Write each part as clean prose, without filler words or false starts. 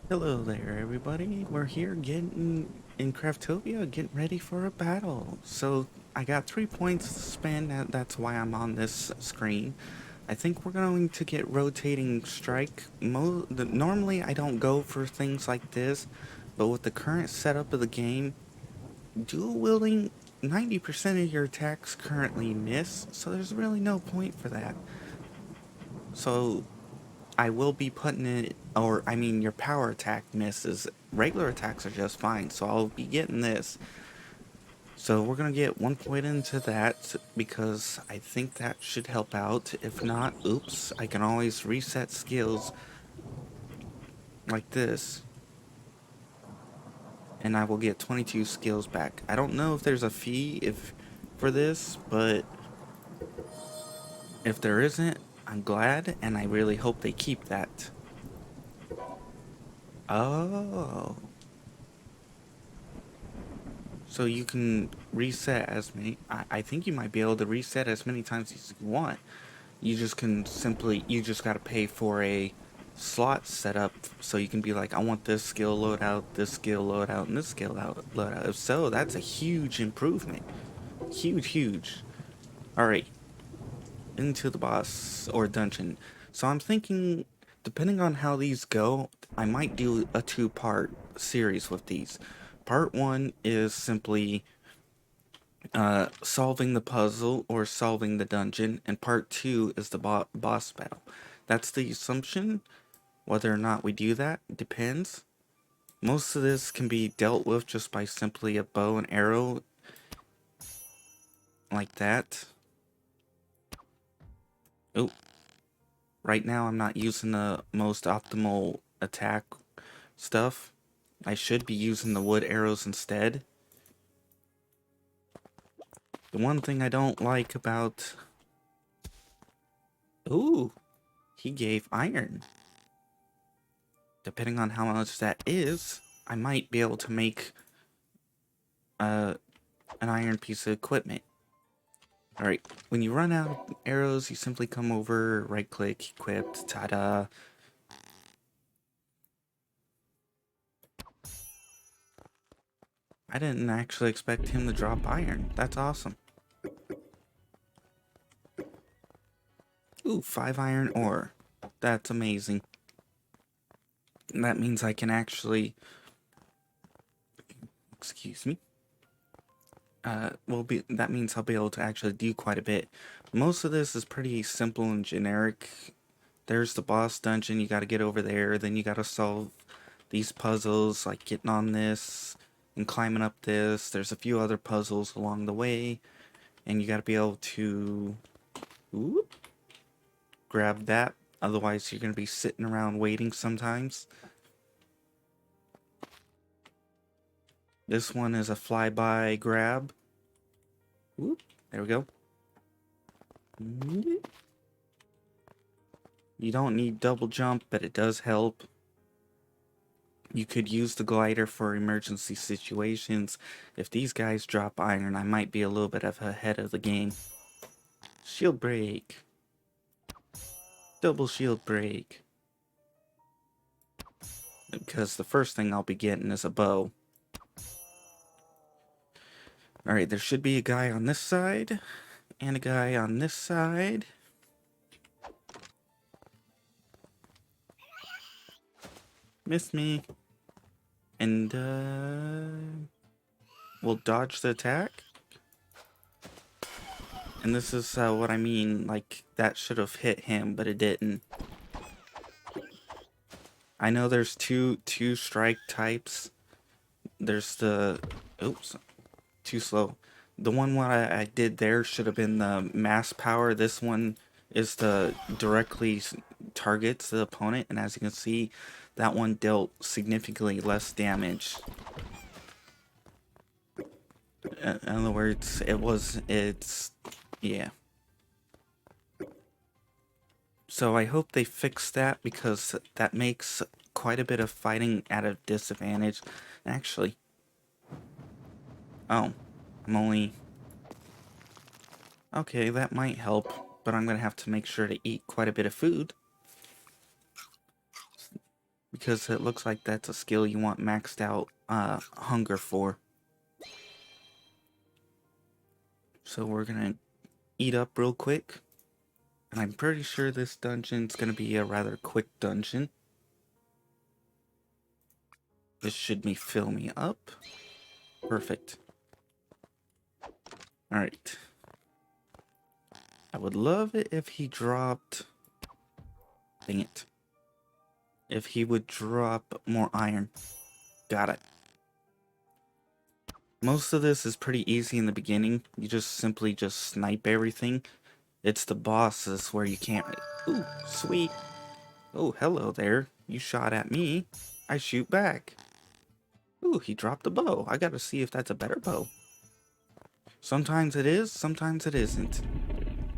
Hello there, everybody. We're here getting in Craftopia, getting ready for a battle. So I got 3 points to spend. That's why I'm on this screen. I think we're going to get rotating strike. Normally, I don't go for things like this, but with the current setup of the game, dual wielding 90% of your attacks currently miss. So there's really no point for that. So I will be putting it, or I mean, your power attack misses. Regular attacks are just fine, so I'll be getting this. So we're gonna get 1 point into that because I think that should help out. If not, oops, I can always reset skills like this, and I will get 22 skills back. I don't know if there's a fee for this, but if there isn't, I'm glad, and I really hope they keep that. Oh. So you can reset as many, I think you might be able to reset as many times as you want. You just can simply, you just got to pay for a slot setup so you can be like, I want this skill loadout, this skill loadout, and this skill loadout. If so, that's a huge improvement. Huge, huge. Alright, into the boss or dungeon. So I'm thinking, depending on how these go, I might do a two-part series with these. Part one is simply solving the puzzle or solving the dungeon, and part two is the boss battle. That's the assumption. Whether or not we do that depends. Most of this can be dealt with just by simply a bow and arrow like that. Oh, right now I'm not using the most optimal attack stuff. I should be using the wood arrows instead. The one thing I don't like about... Ooh, he gave iron. Depending on how much that is, I might be able to make an iron piece of equipment. Alright, when you run out of arrows, you simply come over, right click, equipped, ta-da. I didn't actually expect him to drop iron. That's awesome. Ooh, 5 iron ore. That's amazing. That means I can actually... Excuse me. That means I'll be able to actually do quite a bit. Most of this is pretty simple and generic. There's the boss dungeon, you gotta get over there, then you gotta solve these puzzles, like getting on this and climbing up this. There's a few other puzzles along the way, and you gotta be able to grab that, otherwise you're gonna be sitting around waiting sometimes. This one is a flyby grab. Whoop, there we go. You don't need double jump, but it does help. You could use the glider for emergency situations. If these guys drop iron, I might be a little bit ahead of the game. Shield break. Double shield break. Because the first thing I'll be getting is a bow. Alright, there should be a guy on this side. And a guy on this side. Miss me. And, we'll dodge the attack. And this is what I mean, like, that should have hit him, but it didn't. I know there's two strike types. There's the... Oops. Too slow. The one what I did there should have been the mass power. This one is the directly targets the opponent, and as you can see, that one dealt significantly less damage. In other words, yeah. So I hope they fix that, because that makes quite a bit of fighting at a disadvantage. Actually, oh, I'm only... Okay, that might help, but I'm gonna have to make sure to eat quite a bit of food. because it looks like that's a skill you want maxed out hunger for. So we're gonna eat up real quick. And I'm pretty sure this dungeon's gonna be a rather quick dungeon. This should fill me up. Perfect. Alright. I would love it if he dropped... Dang it. If he would drop more iron. Got it. Most of this is pretty easy in the beginning. You just simply snipe everything. It's the bosses where you can't... Ooh, sweet. Oh, hello there. You shot at me. I shoot back. Ooh, he dropped the bow. I gotta see if that's a better bow. Sometimes it is, sometimes it isn't.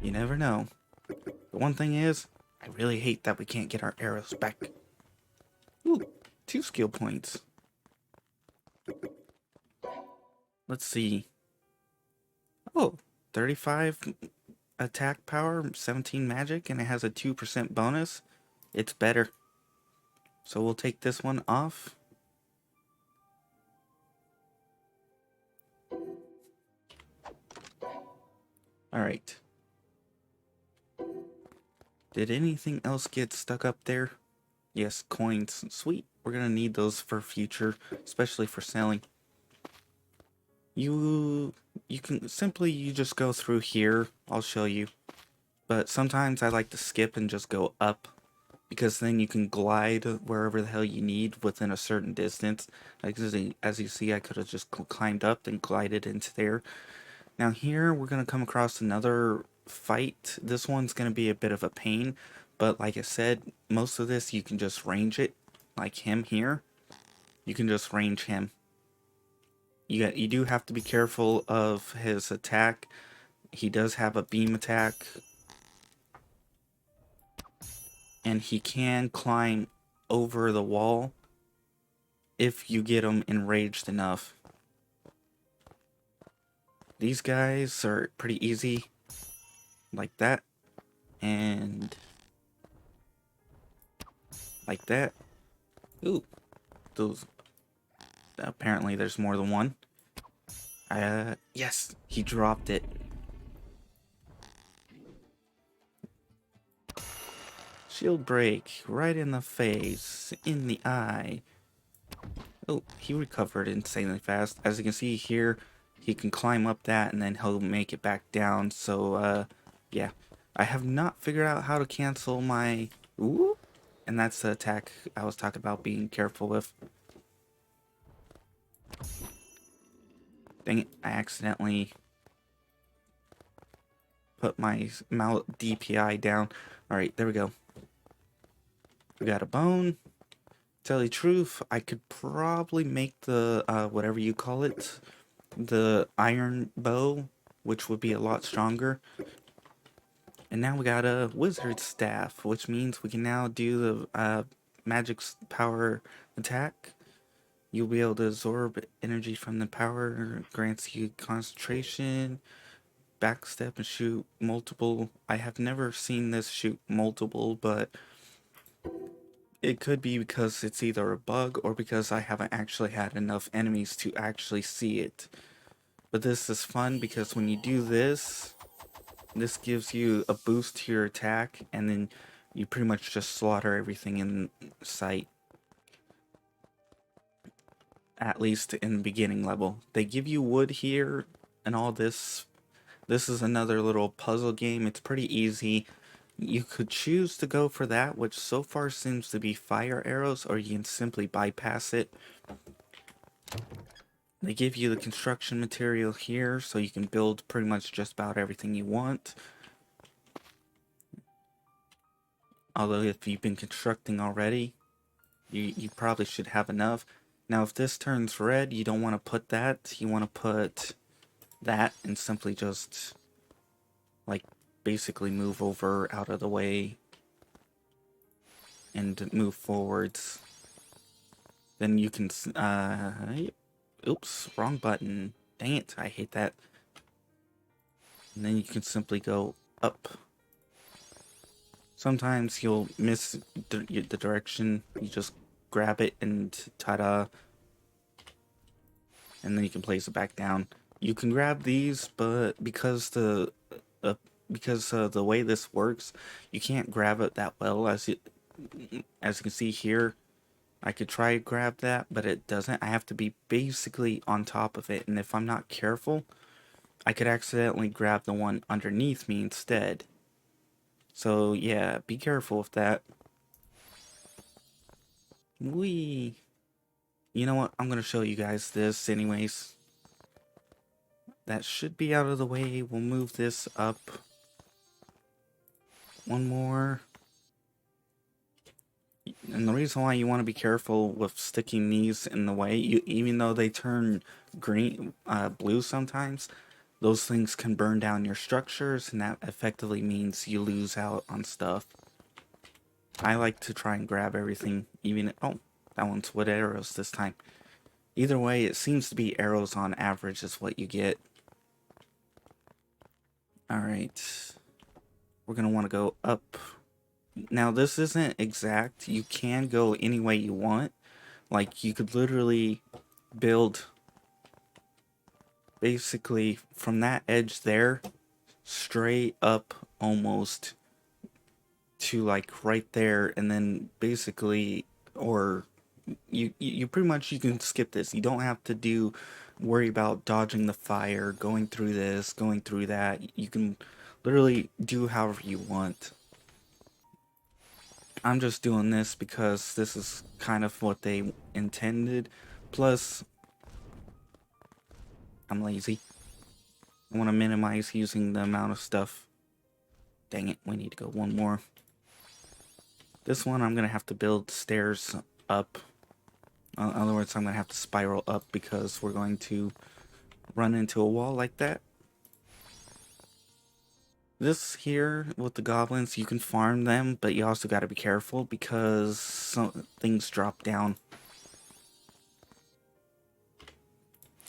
You never know. The one thing is, I really hate that we can't get our arrows back. Ooh, 2 skill points. Let's see. Oh, 35 attack power, 17 magic, and it has a 2% bonus. It's better. So we'll take this one off. Alright. Did anything else get stuck up there? Yes, coins. Sweet. We're gonna need those for future, especially for selling. You can simply, you just go through here. I'll show you. But sometimes I like to skip and just go up, because then you can glide wherever the hell you need within a certain distance. Like as you see, I could have just climbed up and glided into there. Now here we're gonna come across another fight. This one's gonna be a bit of a pain, but like I said, most of this you can just range it. Like him here, you can just range him. You do have to be careful of his attack. He does have a beam attack, and he can climb over the wall if you get him enraged enough. These guys are pretty easy, like that, and like that. Ooh, those. Apparently, there's more than one. Yes, he dropped it. Shield break, right in the face, in the eye. Oh, he recovered insanely fast. As you can see here, he can climb up that and then he'll make it back down. So, yeah. I have not figured out how to cancel my... Ooh! And that's the attack I was talking about being careful with. Dang it, I accidentally put my mouse DPI down. Alright, there we go. We got a bone. Tell you the truth, I could probably make the, whatever you call it, the iron bow, which would be a lot stronger. And now we got a wizard staff, which means we can now do the magic power attack. You'll be able to absorb energy from the power, grants you concentration, backstep and shoot multiple. I have never seen this shoot multiple, but it could be because it's either a bug or because I haven't actually had enough enemies to actually see it. But this is fun because when you do this, this gives you a boost to your attack, and then you pretty much just slaughter everything in sight. At least in the beginning level. They give you wood here and all this. This is another little puzzle game. It's pretty easy. You could choose to go for that, which so far seems to be fire arrows, or you can simply bypass it. They give you the construction material here, so you can build pretty much just about everything you want. Although if you've been constructing already, you probably should have enough. Now if this turns red, you don't want to put that. You want to put that and simply just, like, basically move over out of the way and move forwards. Then you can, oops, wrong button. Dang it, I hate that. And then you can simply go up. Sometimes you'll miss the direction. You just grab it and ta-da, and then you can place it back down. You can grab these, but uh, because the way this works, you can't grab it that well. As you can see here, I could try to grab that, but it doesn't. I have to be basically on top of it, and if I'm not careful, I could accidentally grab the one underneath me instead. So yeah, be careful with that. Whee! You know what? I'm gonna show you guys this anyways. That should be out of the way. We'll move this up. One more. And the reason why you want to be careful with sticking these in the way, even though they turn blue sometimes, those things can burn down your structures, and that effectively means you lose out on stuff. I like to try and grab everything, oh, that one's with arrows this time. Either way, it seems to be arrows on average is what you get. Alright. We're going to want to go up. Now, this isn't exact. You can go any way you want. Like, you could literally build basically from that edge there straight up almost to like right there, and then basically, or you pretty much, you can skip this. You don't have to worry about dodging the fire, going through this, going through that. You can literally do however you want. I'm just doing this because this is kind of what they intended. Plus, I'm lazy. I want to minimize using the amount of stuff. Dang it, we need to go one more. This one I'm going to have to build stairs up. In other words, I'm going to have to spiral up because we're going to run into a wall like that. This here with the goblins, you can farm them, but you also got to be careful because some things drop down.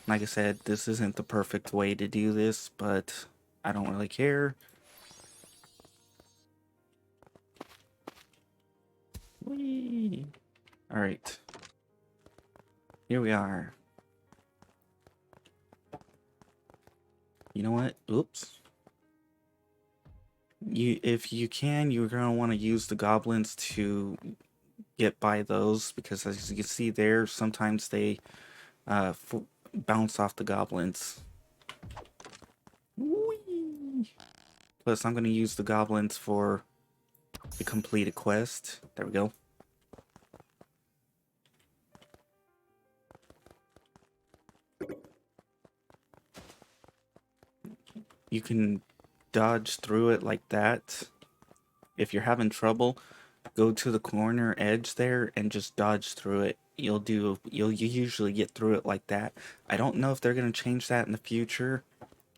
Like I said, this isn't the perfect way to do this, but I don't really care. Whee! Alright. Here we are. You know what? Oops. If you can, you're going to want to use the goblins to get by those, because as you can see there, sometimes they bounce off the goblins. Whee! Plus, I'm going to use the goblins for the completed quest. There we go. You can dodge through it like that. If you're having trouble, go to the corner edge there and just dodge through it. You usually get through it like that. I don't know if they're going to change that in the future.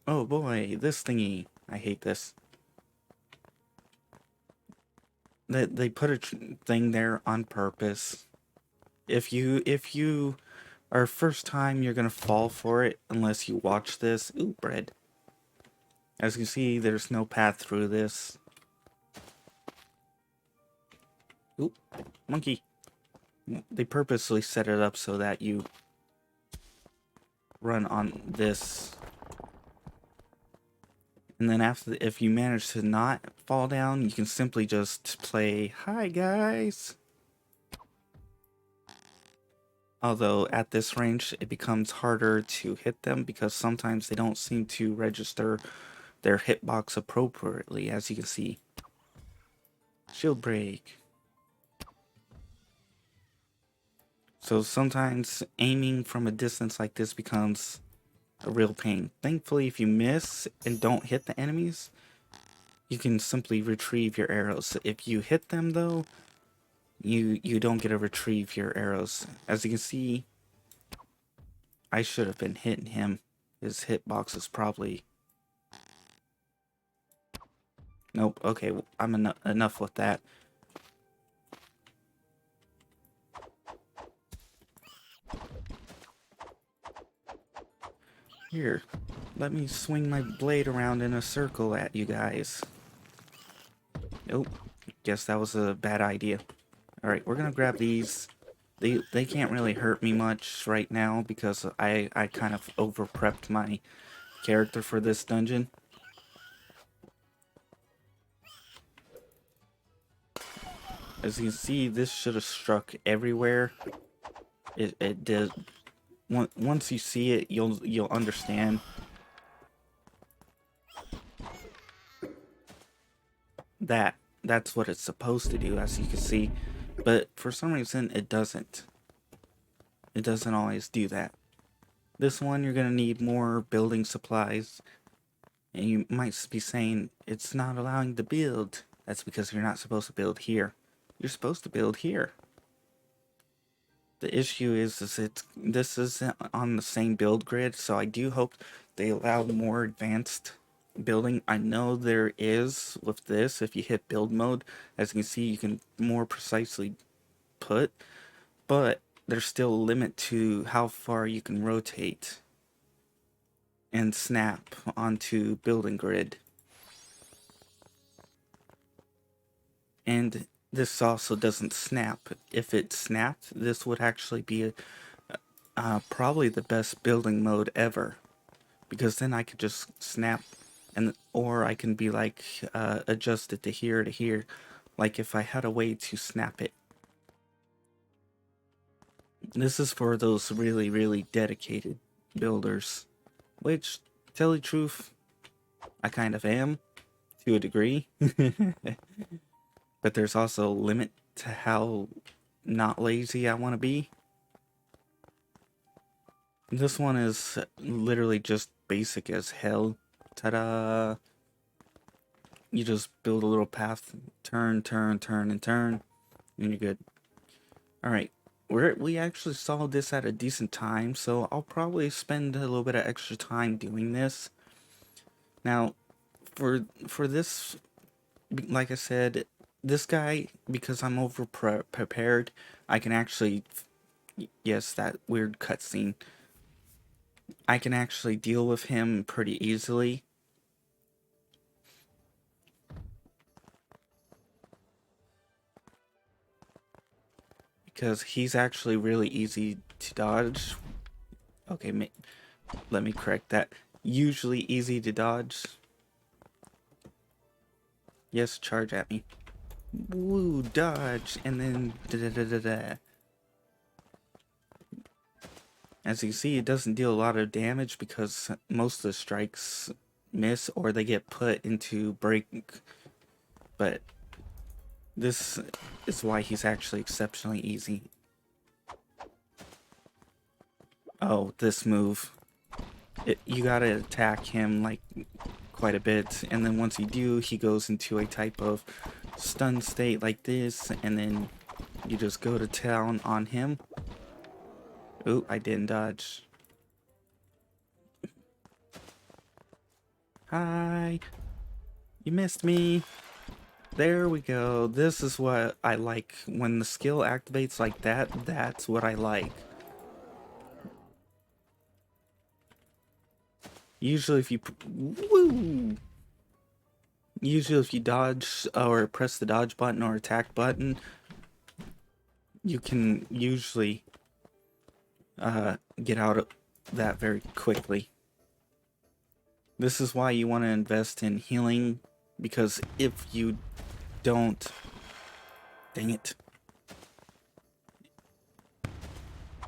Oh boy, this thingy. I hate this. They put a thing there on purpose. If you are first time, you're going to fall for it unless you watch this. Ooh, bread. As you can see, there's no path through this. Oop, monkey. They purposely set it up so that you run on this. And then if you manage to not fall down, you can simply just play, "Hi guys." Although at this range, it becomes harder to hit them because sometimes they don't seem to register their hitbox appropriately, as you can see. Shield break. So sometimes aiming from a distance like this becomes a real pain. Thankfully, if you miss and don't hit the enemies, you can simply retrieve your arrows. If you hit them though, you don't get to retrieve your arrows. As you can see, I should have been hitting him. His hitbox is probably... Nope, okay, I'm enough with that. Here, let me swing my blade around in a circle at you guys. Nope, guess that was a bad idea. Alright, we're gonna grab these. they can't really hurt me much right now because I kind of over prepped my character for this dungeon. As you can see, this should have struck everywhere. It did. Once you see it, you'll understand. That's what it's supposed to do, as you can see, but for some reason it doesn't. It doesn't always do that. This one, you're gonna need more building supplies, and you might be saying it's not allowing to build. That's because you're not supposed to build here. You're supposed to build here. The issue is this isn't on the same build grid, so I do hope they allow more advanced building. I know there is with this. If you hit build mode, as you can see, you can more precisely put, but there's still a limit to how far you can rotate and snap onto building grid. And this also doesn't snap. If it snapped, this would actually be probably the best building mode ever, because then I could just snap, and or I can be like adjust it to here, like if I had a way to snap it. This is for those really dedicated builders, which, tell the truth, I kind of am to a degree. But there's also a limit to how not lazy I want to be. This one is literally just basic as hell. Ta-da! You just build a little path, turn, and turn, and you're good. Alright, we actually saw this at a decent time, so I'll probably spend a little bit of extra time doing this. Now, for this, like I said, this guy, because I'm over prepared, I can actually, yes, that weird cutscene, I can actually deal with him pretty easily. Because he's actually really easy to dodge. Okay, let me correct that. Usually easy to dodge. Yes, charge at me. Woo, dodge, and then da-da-da-da-da. As you see, it doesn't deal a lot of damage because most of the strikes miss or they get put into break. But this is why he's actually exceptionally easy. Oh, this move. You gotta attack him like quite a bit, and then once you do, he goes into a type of stun state like this, and then you just go to town on him. Ooh, I didn't dodge. Hi. You missed me. There we go. This is what I like. When the skill activates like that, that's what I like. Usually if you... Woo! Usually if you dodge or press the dodge button or attack button, you can usually get out of that very quickly. This is why you want to invest in healing, because if you don't... Dang it.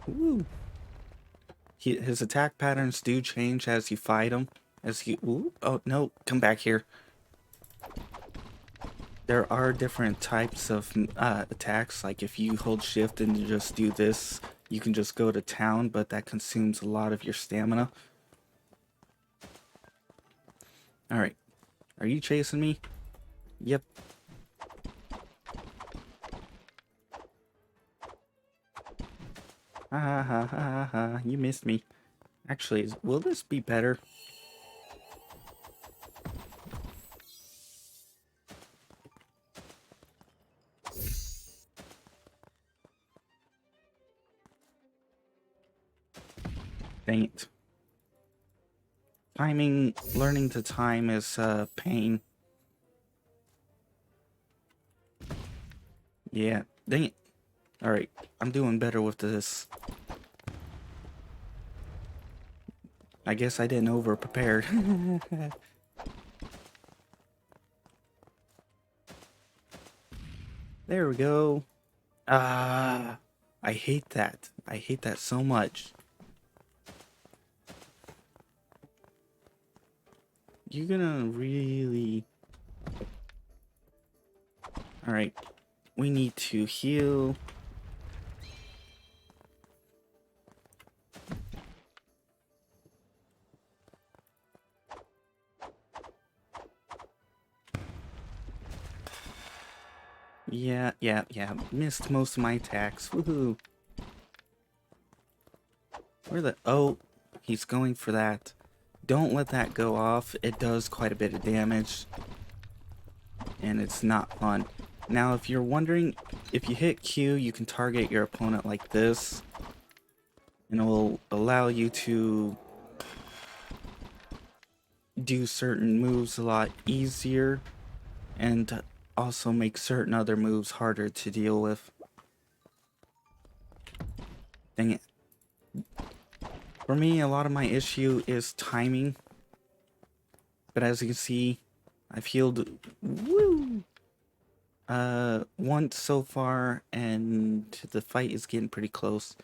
Woo! His attack patterns do change as you fight him. Ooh, oh no, come back here. There are different types of attacks, like if you hold shift and you just do this, you can just go to town, but that consumes a lot of your stamina. Alright, are you chasing me? Yep. Ha ha ha ha, you missed me. Actually, will this be better? Dang it. Learning to time is pain. Yeah, dang it. Alright, I'm doing better with this. I guess I didn't over-prepare. There we go. Ah, I hate that. I hate that so much. You're gonna really... Alright, we need to heal. Yeah. Missed most of my attacks. Woohoo. Where the... Oh, he's going for that. Don't let that go off. It does quite a bit of damage. And it's not fun. Now, if you're wondering, if you hit Q, you can target your opponent like this. And it will allow you to do certain moves a lot easier. And also make certain other moves harder to deal with. Dang it. For me, a lot of my issue is timing. But as you can see, I've healed once so far, and the fight is getting pretty close.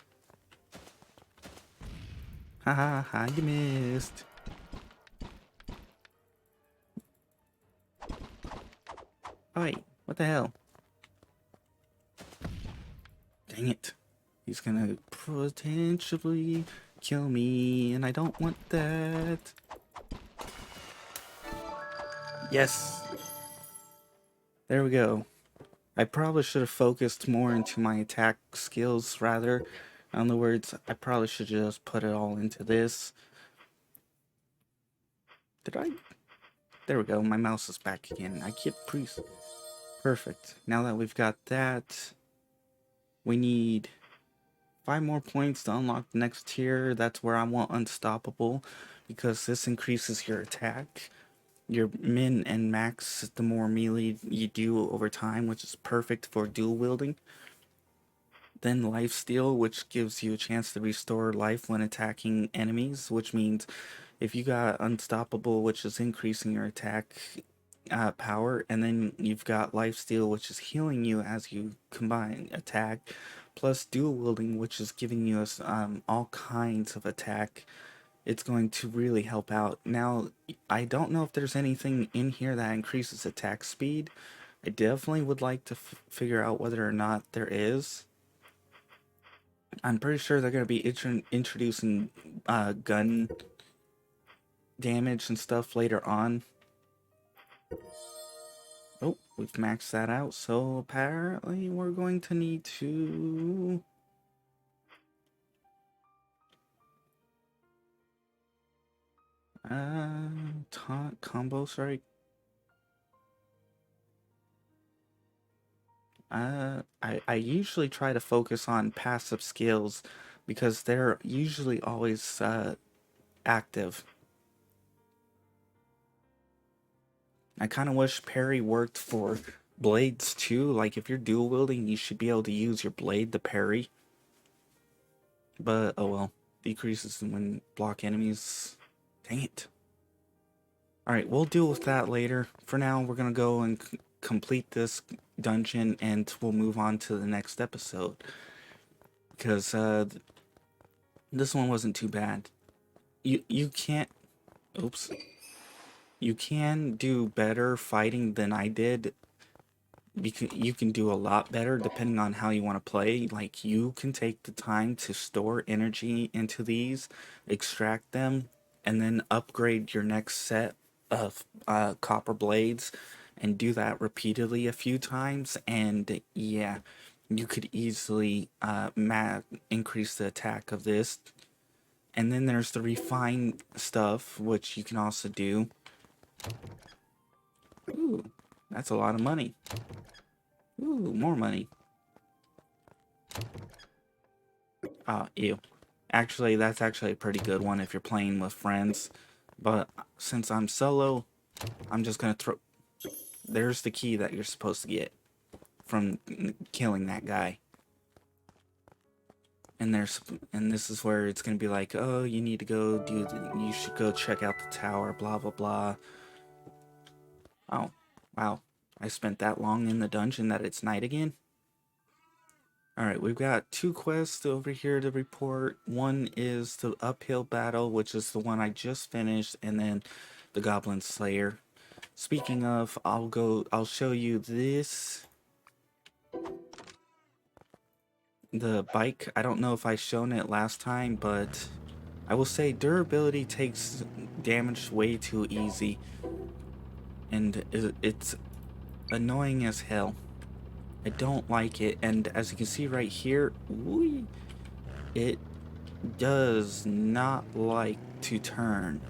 Ha, you missed. Oh, wait, what the hell? Dang it. He's gonna potentially kill me, and I don't want that. Yes. There we go. I probably should have focused more into my attack skills rather. In other words, I probably should just put it all into this. Did I? There we go. My mouse is back again. I get priest. Perfect. Now that we've got that, we need 5 more points to unlock the next tier. That's where I want Unstoppable, because this increases your attack, your min and max, the more melee you do over time, which is perfect for dual wielding. Then Lifesteal, which gives you a chance to restore life when attacking enemies, which means if you got Unstoppable, which is increasing your attack power, and then you've got Lifesteal, which is healing you as you combine attack, plus Dual Wielding, which is giving you all kinds of attack. It's going to really help out. Now, I don't know if there's anything in here that increases attack speed. I definitely would like to figure out whether or not there is. I'm pretty sure they're going to be introducing gun damage and stuff later on. Oh, we've maxed that out, so apparently we're going to need to... taunt combo strike. I usually try to focus on passive skills because they're usually always active. I kind of wish parry worked for blades too. Like if you're dual wielding, you should be able to use your blade to parry. But oh well, decreases when block enemies. Dang it. Alright, we'll deal with that later. For now, we're gonna go and complete this dungeon and we'll move on to the next episode. Because this one wasn't too bad. You can't... Oops. You can do better fighting than I did. You can do a lot better depending on how you want to play. Like, you can take the time to store energy into these, extract them, and then upgrade your next set of copper blades and do that repeatedly a few times. And yeah, you could easily increase the attack of this. And then there's the refined stuff, which you can also do. Ooh, that's a lot of money. Ooh, more money. Ew. Actually, that's actually a pretty good one if you're playing with friends. But since I'm solo, I'm just gonna throw... There's the key that you're supposed to get from killing that guy. and this is where it's gonna be like, oh, you need to go you should go check out the tower, blah blah blah. Oh, wow, I spent that long in the dungeon that it's night again. All right, we've got two quests over here to report. One is the uphill battle, which is the one I just finished, and then the Goblin Slayer. Speaking of, I'll show you this. The bike, I don't know if I shown it last time, but I will say durability takes damage way too easy, and it's annoying as hell. I don't like it, and as you can see right here, it does not like to turn,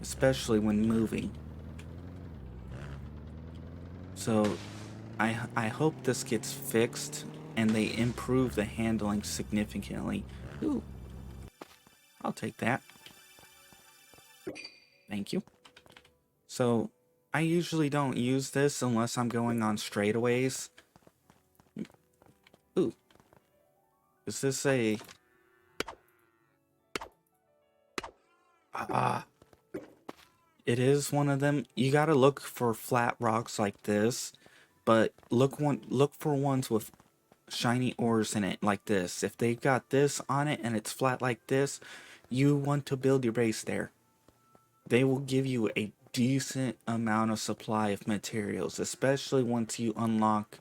especially when moving. So I hope this gets fixed and they improve the handling significantly. Ooh, I'll take that. Thank you. So I usually don't use this unless I'm going on straightaways. Ooh, is this a... Ah, it is one of them. You gotta look for flat rocks like this, but look for ones with shiny ores in it like this. If they've got this on it and it's flat like this, you want to build your base there. They will give you a decent amount of supply of materials, especially once you unlock.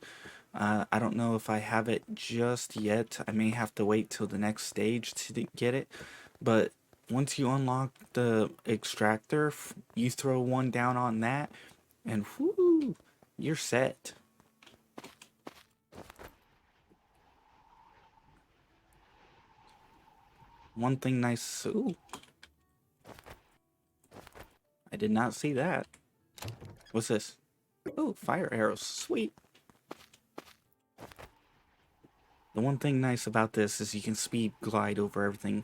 I don't know if I have it just yet. I may have to wait till the next stage to get it. But once you unlock the extractor, you throw one down on that, and whoo, you're set. One thing nice. Ooh, I did not see that. What's this? Oh, fire arrows. Sweet. The one thing nice about this is you can speed glide over everything.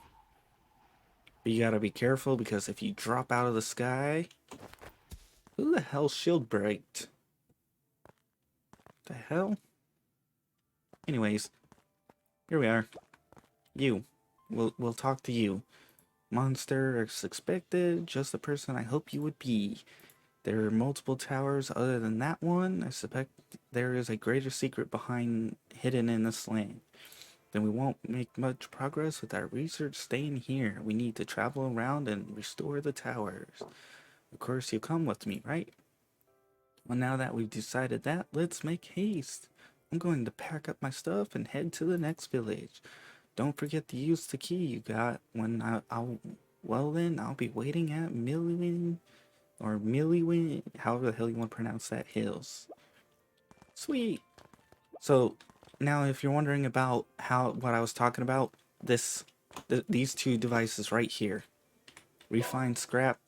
But you gotta be careful because if you drop out of the sky... Who the hell shield braked? The hell? Anyways, here we are. You. We'll talk to you. Monster as expected, just the person I hope you would be. There are multiple towers other than that one. I suspect there is a greater secret hidden in this land. Then we won't make much progress with our research staying here. We need to travel around and restore the towers. Of course, you come with me, right? Well, now that we've decided that, let's make haste. I'm going to pack up my stuff and head to the next village. Don't forget to use the key you got when well then, I'll be waiting at Millywin, however the hell you want to pronounce that, hills. Sweet. So, now if you're wondering about what I was talking about, these two devices right here, refine scrap.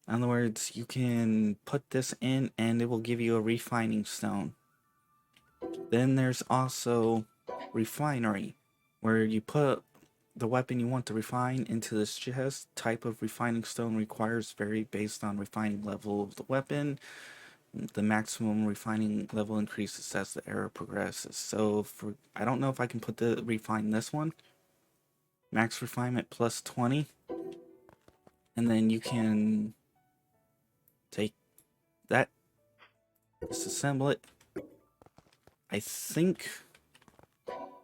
In other words, you can put this in and it will give you a refining stone. Then there's also refinery, where you put the weapon you want to refine into this chest. Type of refining stone requires vary based on refining level of the weapon. The maximum refining level increases as the era progresses. So I don't know if I can refine this one. Max refinement plus 20. And then you can take that, disassemble it. I think,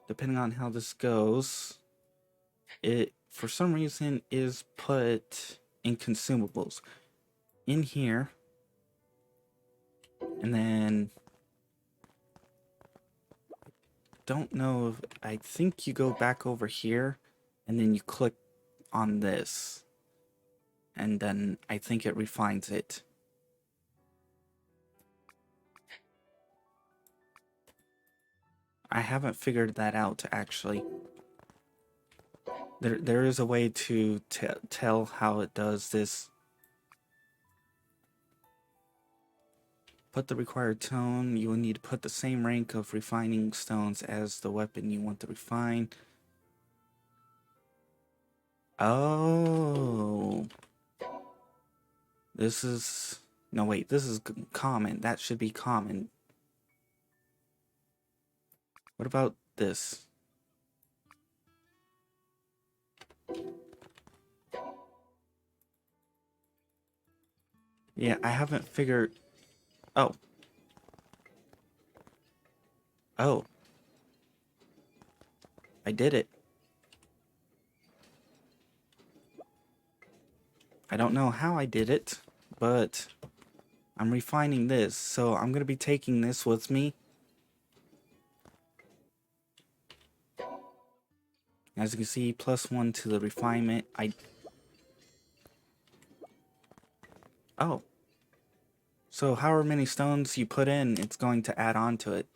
depending on how this goes, it for some reason is put in consumables in here, and then don't know if I think you go back over here and then you click on this and then I think it refines it. I haven't figured that out actually. There is a way to tell how it does this. Put the required tone. You will need to put the same rank of refining stones as the weapon you want to refine. Oh. This is... No, wait. This is common. That should be common. What about this? Yeah, I haven't figured... Oh. Oh. I did it. I don't know how I did it, but I'm refining this, so I'm going to be taking this with me. As you can see, +1 to the refinement. Oh. So however many stones you put in, it's going to add on to it.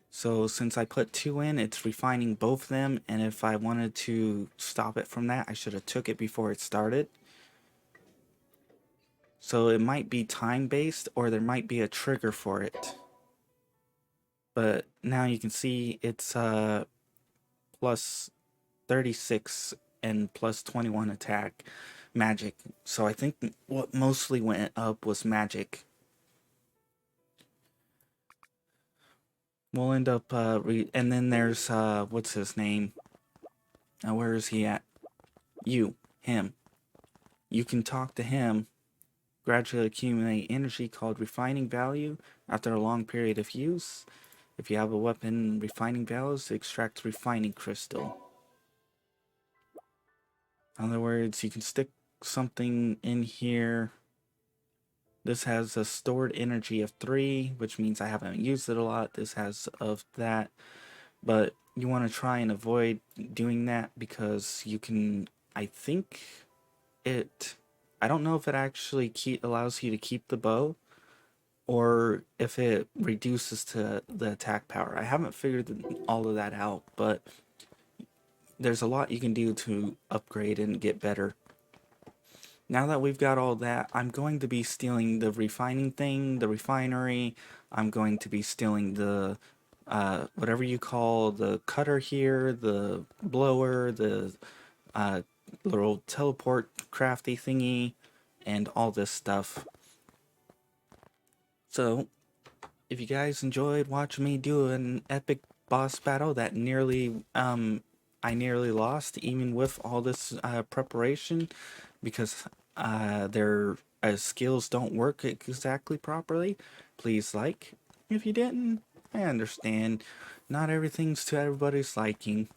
So since I put 2 in, it's refining both of them, and if I wanted to stop it from that, I should have took it before it started. So it might be time-based, or there might be a trigger for it. But now you can see it's plus 36 and plus 21 attack magic. So I think what mostly went up was magic. We'll end up and then there's what's his name? Where is he at? Him. You can talk to him. Gradually accumulate energy called refining value after a long period of use. If you have a weapon refining values, extract refining crystal. In other words, you can stick something in here. This has a stored energy of 3, which means I haven't used it a lot. This has of that, but you want to try and avoid doing that because you can, I think I don't know if it actually allows you to keep the bow or if it reduces to the attack power. I haven't figured all of that out, but there's a lot you can do to upgrade and get better. Now that we've got all that, I'm going to be stealing the refining thing, the refinery. I'm going to be stealing the whatever you call the cutter here, the blower, the uh, little teleport crafty thingy, and all this stuff. So, if you guys enjoyed watching me do an epic boss battle that I nearly lost, even with all this preparation, because their skills don't work exactly properly, please like. If you didn't, I understand. Not everything's to everybody's liking.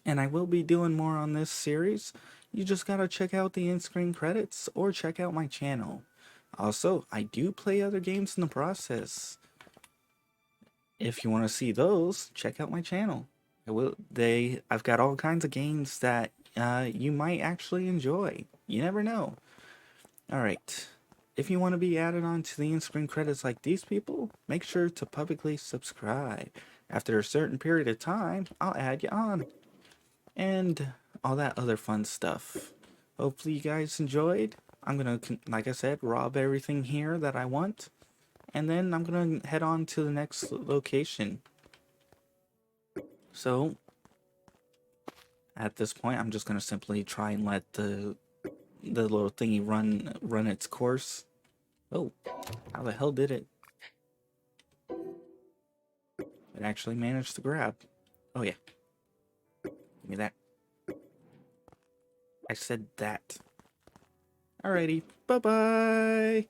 And I will be doing more on this series. You just gotta check out the in-screen credits or check out my channel. Also, I do play other games in the process. If you want to see those, check out my channel. I've got all kinds of games that you might actually enjoy. You never know. Alright. If you want to be added on to the in-screen credits like these people, make sure to publicly subscribe. After a certain period of time, I'll add you on. And all that other fun stuff. Hopefully you guys enjoyed. I'm gonna, like I said, rob everything here that I want. And then I'm gonna head on to the next location. So, at this point, I'm just gonna simply try and let the little thingy run its course. Oh, how the hell did it? It actually managed to grab. Oh yeah, give me that. I said that. Alrighty, bye bye.